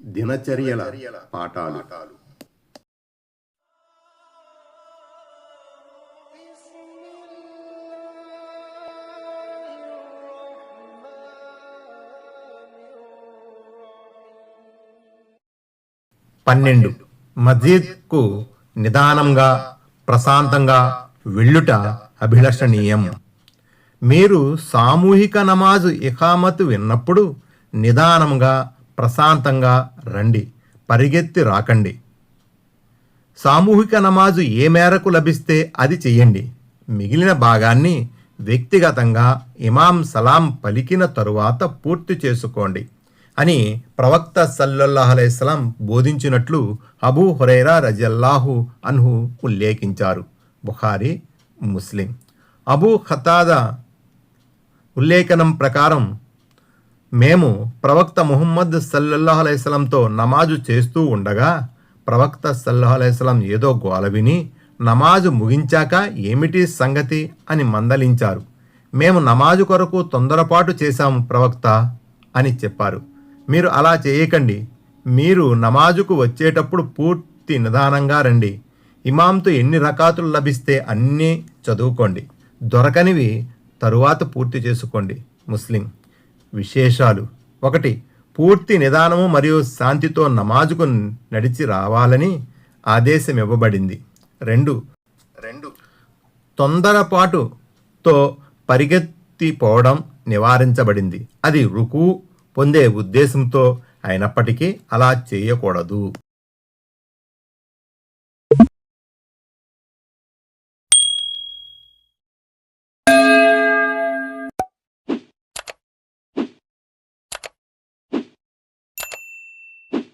దినచర్యల పాఠాలు. పన్నెండు, మస్జిద్కు నిదానంగా ప్రశాంతంగా వెళ్ళుట అభిలషణీయం. మీరు సామూహిక నమాజు ఇఖామతు విన్నప్పుడు నిదానంగా ప్రశాంతంగా రండి, పరిగెత్తి రాకండి. సామూహిక నమాజు ఏ మేరకు లభిస్తే అది చెయ్యండి. మిగిలిన భాగాన్ని వ్యక్తిగతంగా ఇమాం సలాం పలికిన తరువాత పూర్తి చేసుకోండి అని ప్రవక్త సల్లల్లాహు అలైహి వసల్లం బోధించినట్లు అబూ హురైరా రజియల్లాహు అన్హు ఉల్లేఖించారు. బుఖారీ, ముస్లిం. అబూ ఖతాదా ఉల్లేఖనం ప్రకారం మేము ప్రవక్త ముహమ్మద్ సల్లల్లాహు అలైహి వసల్లంతో నమాజు చేస్తూ ఉండగా ప్రవక్త సల్లల్లాహు అలైహి వసల్లం ఏదో గోల విని నమాజు ముగించాక ఏమిటి సంగతి అని మందలించారు. మేము నమాజు కొరకు తొందరపాటు చేశాము ప్రవక్త అని చెప్పారు. మీరు అలా చేయకండి. మీరు నమాజుకు వచ్చేటప్పుడు పూర్తి నిదానంగా రండి. ఇమాంతో ఎన్ని రకాతులు లభిస్తే అన్నీ చదువుకోండి. దొరకనివి తరువాత పూర్తి చేసుకోండి. ముస్లిం. విశేషాలు: 1. పూర్తి నిదానము మరియు శాంతితో నమాజుకు నడిచి రావాలని ఆదేశం ఇవ్వబడింది. 2. తొందరపాటుతో పరిగెత్తిపోవడం నివారించబడింది. అది రుకూ పొందే ఉద్దేశంతో అయినప్పటికీ అలా చేయకూడదు.